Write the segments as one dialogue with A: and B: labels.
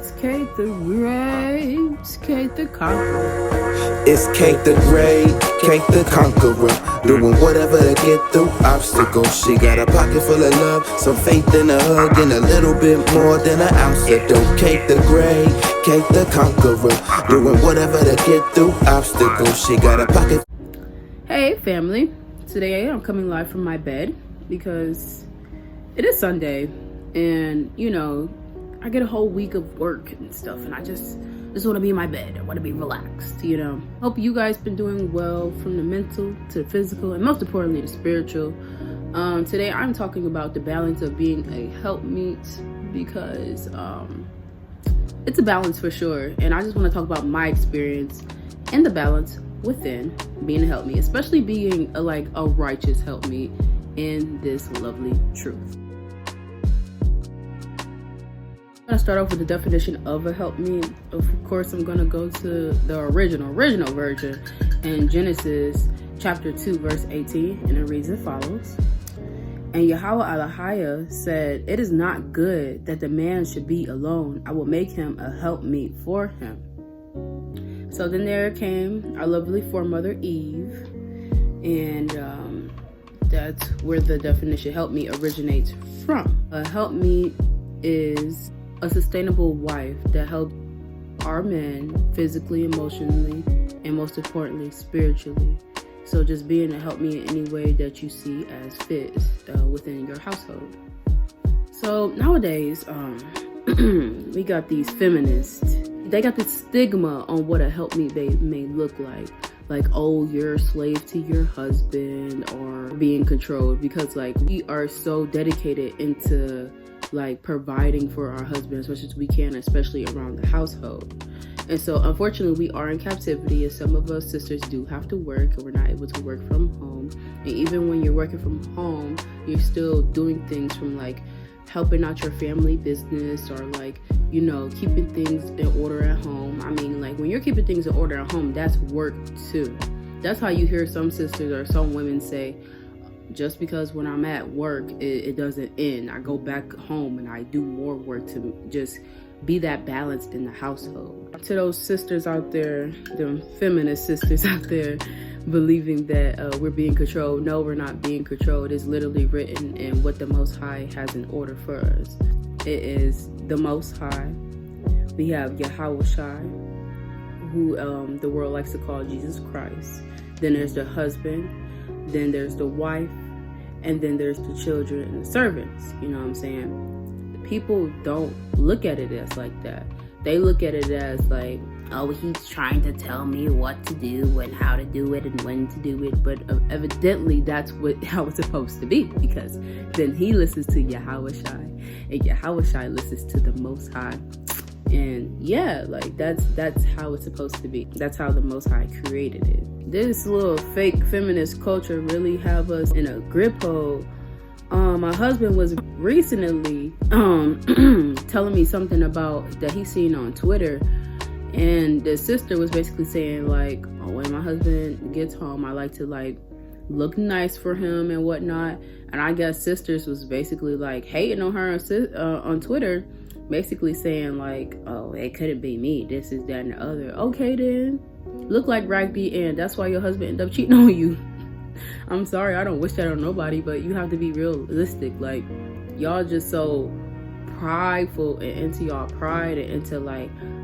A: It's Kate the Great, it's Kate the Conqueror.
B: It's Kate the Great, Kate the Conqueror, doing whatever to get through obstacles. She got a pocket full of love, some faith in a hug, and a little bit more than an ounce of dope. Kate the Great, Kate the Conqueror, doing whatever to get through obstacles. She got a pocket.
A: Hey family, today I'm coming live from my bed because it is Sunday, and you know, I get a whole week of work and stuff, and I just want to be in my bed. I want to be relaxed, you know. Hope you guys been doing well, from the mental to the physical, and most importantly the spiritual. Today I'm talking about the balance of being a helpmeet, because it's a balance for sure, and I just want to talk about my experience and the balance within being a helpmeet, especially being a righteous helpmeet in this lovely truth. I'm gonna start off with the definition of a helpmeet. Of course, I'm gonna go to the original version in Genesis chapter 2 verse 18, and it reads as follows: And Yahweh Elohim said, "It is not good that the man should be alone. I will make him a helpmeet for him." So then there came our lovely foremother Eve, and that's where the definition helpmeet originates from. A helpmeet is a sustainable wife that helps our men physically, emotionally, and most importantly, spiritually. So just being a helpmeet in any way that you see as fit within your household. So nowadays, we got these feminists. They got this stigma on what a helpmeet may look like. Like, oh, you're a slave to your husband, or being controlled, because we are so dedicated into providing for our husband as much as we can, especially around the household. And so unfortunately we are in captivity, and some of us sisters do have to work, and we're not able to work from home. And even when you're working from home, you're still doing things from helping out your family business, or keeping things in order at home. I mean, when you're keeping things in order at home, that's work too. That's how you hear some sisters or some women say, just because when I'm at work, it doesn't end. I go back home and I do more work to just be that balance in the household. To those sisters out there, them feminist sisters out there, believing that we're being controlled. No, we're not being controlled. It's literally written in what the Most High has in order for us. It is the Most High. We have Yahweh Shai, who the world likes to call Jesus Christ. Then there's the husband. Then there's the wife, and then there's the children and the servants. You know what I'm saying? People don't look at it as like that. They look at it as oh, he's trying to tell me what to do and how to do it and when to do it. But evidently that's how it's supposed to be, because then he listens to Yahweh Shai, and Yahweh Shai listens to the Most High. And yeah, that's how it's supposed to be. That's how the Most High created it. This little fake feminist culture really have us in a grip hold. My husband was recently telling me something about that he seen on Twitter, and the sister was basically saying oh, when my husband gets home, I like to look nice for him and whatnot. And I guess sisters was basically hating on her on Twitter, basically saying oh, it couldn't be me, this is that and the other. Okay then, look like Raggedy Ann, that's why your husband ended up cheating on you. I'm sorry, I don't wish that on nobody, but you have to be realistic. Y'all just so prideful and into y'all pride, and into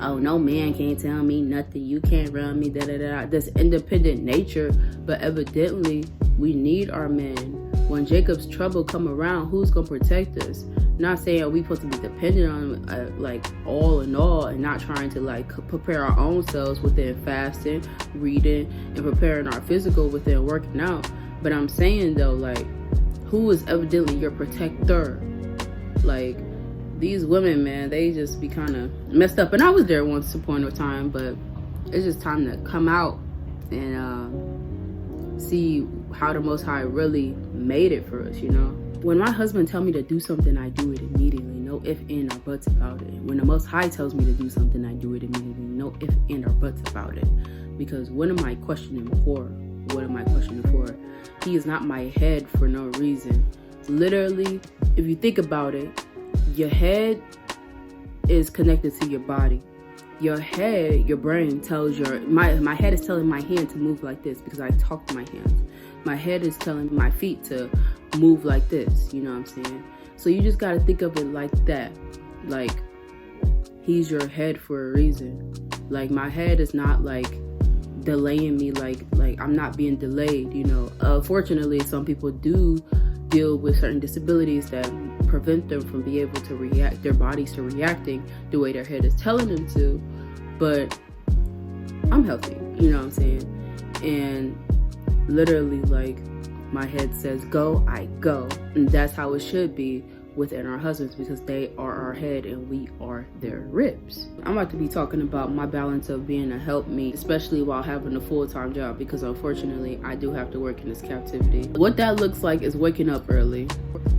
A: oh, no man can't tell me nothing, you can't run me, this independent nature. But evidently we need our men. When Jacob's trouble come around, who's gonna protect us? Not saying we supposed to be dependent on all in all, and not trying to prepare our own selves within fasting, reading, and preparing our physical within working out. But I'm saying though, who is evidently your protector? These women, man, they just be kind of messed up. And I was there once upon a time, but it's just time to come out and see how the Most High really made it for us, you know. When my husband tells me to do something, I do it immediately. No if, and, or buts about it. When the Most High tells me to do something, I do it immediately. No if, and, or buts about it. Because what am I questioning for? What am I questioning for? He is not my head for no reason. Literally, if you think about it, your head is connected to your body. Your head, your brain tells my head is telling my hand to move like this because I talk to my hands. My head is telling my feet to move like this, you know what I'm saying? So you just gotta think of it like that. Like, he's your head for a reason. Like, my head is not like delaying me, like I'm not being delayed, you know. Fortunately, some people do deal with certain disabilities that prevent them from being able to react, their bodies to reacting the way their head is telling them to. But I'm healthy, you know what I'm saying? And literally, like, my head says go, I go. And that's how it should be within our husbands, because they are our head and we are their ribs. I'm about to be talking about my balance of being a helpmeet, especially while having a full-time job, because unfortunately I do have to work in this captivity. What that looks like is waking up early.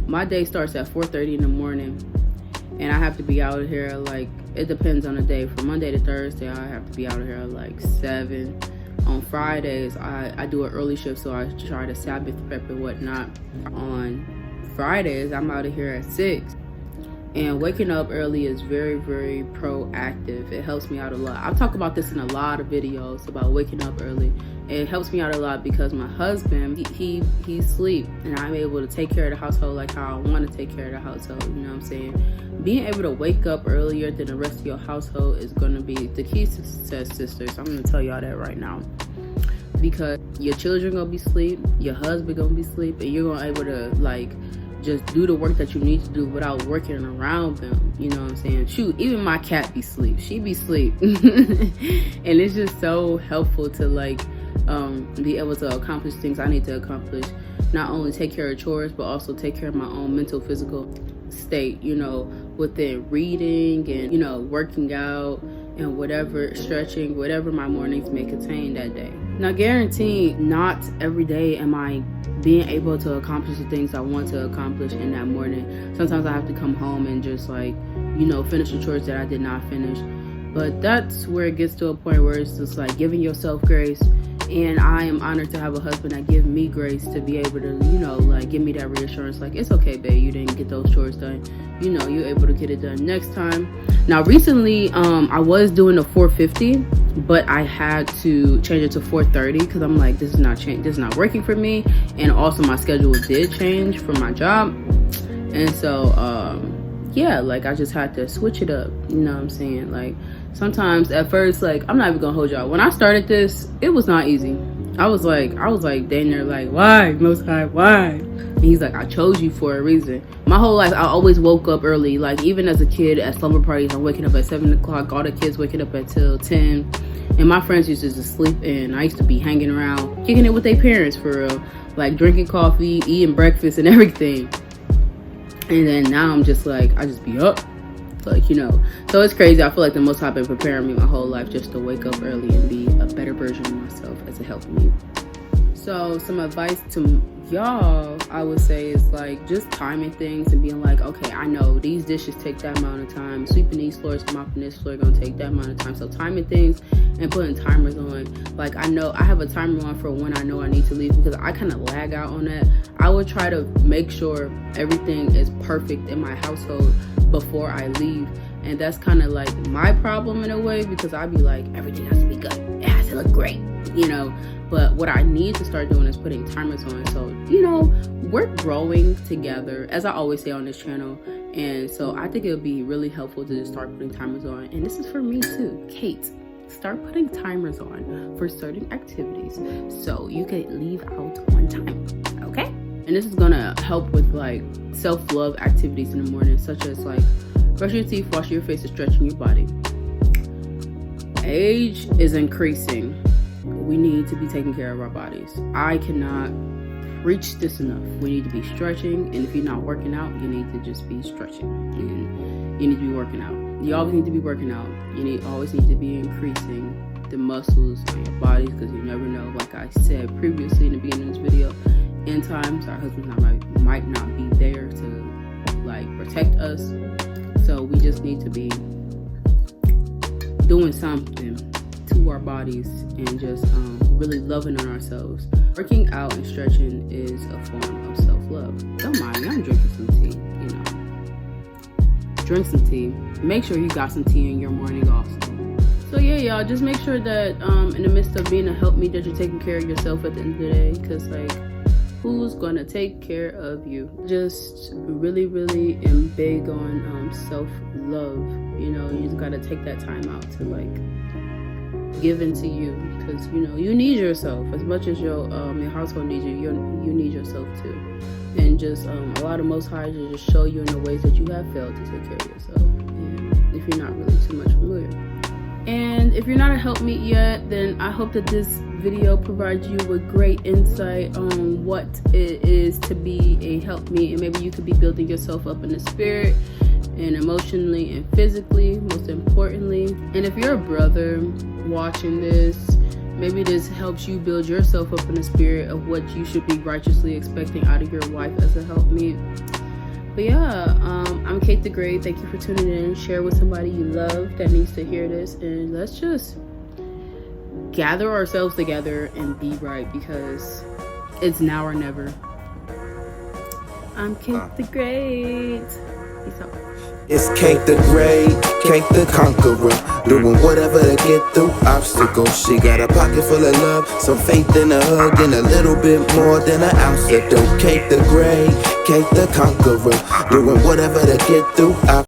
A: My day starts at 4:30 in the morning, and I have to be out of here, like, it depends on the day. From Monday to Thursday, I have to be out of here at like 7. On Fridays, I do an early shift, so I try to Sabbath prep and whatnot. On Fridays, I'm out of here at 6. And waking up early is very, very proactive. It helps me out a lot. I've talked about this in a lot of videos about waking up early. It helps me out a lot because my husband, he sleeps, and I'm able to take care of the household like how I want to take care of the household, you know what I'm saying? Being able to wake up earlier than the rest of your household is going to be the key to success, sisters. I'm going to tell y'all that right now. Because your children going to be asleep, your husband going to be asleep, and you're going to be able to, like, just do the work that you need to do without working around them, you know what I'm saying? Shoot, even my cat be asleep. She be asleep. And it's just so helpful to, like, be able to accomplish things I need to accomplish. Not only take care of chores, but also take care of my own mental, physical state, you know, within reading and, you know, working out and whatever, stretching, whatever my mornings may contain that day. Now, guaranteed, not every day am I being able to accomplish the things I want to accomplish in that morning. Sometimes I have to come home and just, like, you know, finish the chores that I did not finish. But that's where it gets to a point where it's just like giving yourself grace. And I am honored to have a husband that gives me grace to be able to, you know, like, give me that reassurance, like, it's okay, babe, you didn't get those chores done, you know, you're able to get it done next time. Now, recently, I was doing a 4:50, but I had to change it to 4:30 because I'm like, this is not working for me. And also my schedule did change for my job. And so, yeah, like, I just had to switch it up, you know what I'm saying? Like, sometimes at first, like, I'm not even gonna hold y'all, when I started this, it was not easy. I was like dang there, like, why, Most High, why? And he's like, I chose you for a reason. My whole life, I always woke up early. Like, even as a kid at slumber parties, I'm waking up at 7 o'clock, all the kids waking up until 10. And my friends used to just sleep in. I used to be hanging around, kicking it with their parents, for real. Like, drinking coffee, eating breakfast and everything. And then now I'm just like, I just be up. Like, you know, so it's crazy. I feel like the Most High been preparing me my whole life just to wake up early and be a better version of myself as a helpmeet. So some advice to y'all, I would say, is like just timing things and being like, okay, I know these dishes take that amount of time, sweeping these floors, mopping this floor gonna take that amount of time. So timing things and putting timers on. Like, I know I have a timer on for when I know I need to leave, because I kind of lag out on that. I would try to make sure everything is perfect in my household before I leave. And that's kind of like my problem in a way, because I'd be like, everything has to be good, it has to look great, you know. But what I need to start doing is putting timers on. So, you know, we're growing together, as I always say on this channel. And so I think it would be really helpful to just start putting timers on. And this is for me too, Kate. Start putting timers on for certain activities so you can leave out on time, okay? And this is gonna help with, like, self-love activities in the morning, such as, like, brushing your teeth, washing your face, and stretching your body. Age is increasing. We need to be taking care of our bodies. I cannot preach this enough. We need to be stretching, and if you're not working out, you need to just be stretching, and you need to be working out. You always need to be working out. You always need to be increasing the muscles on your bodies, because you never know, like I said previously in the beginning of this video, in times our husbands might not be there to, like, protect us. So we just need to be doing something to our bodies and just really loving on ourselves. Working out and stretching is a form of self-love. Don't mind me, I'm drinking some tea, you know. drink some tea. Make sure you got some tea in your morning also. So yeah, y'all, just make sure that in the midst of being a help me, that you're taking care of yourself at the end of the day, because like, who's gonna take care of you? Just really am big on self-love. You know, you just gotta take that time out to like give into you, because you know you need yourself as much as your household needs you. You need yourself too, and just allow the Most High to just show you in the ways that you have failed to take care of yourself. And if you're not really too much familiar, and if you're not a helpmeet yet, then I hope that this video provides you with great insight on what it is to be a helpmeet, and maybe you could be building yourself up in the spirit and emotionally and physically, most importantly. And if you're a brother watching this, maybe this helps you build yourself up in the spirit of what you should be righteously expecting out of your wife as a helpmeet. But yeah, I'm Kate the Great. Thank you for tuning in. Share with somebody you love that needs to hear this, and let's just gather ourselves together and be right, because it's now or never. I'm Kate the Great. Peace out.
B: It's Kate the Great, Kate the Conqueror, doing whatever to get through obstacles. She got a pocket full of love, some faith in a hug, and a little bit more than an ounce of dope. Kate the Great, Kate the Conqueror, doing whatever to get through obstacles.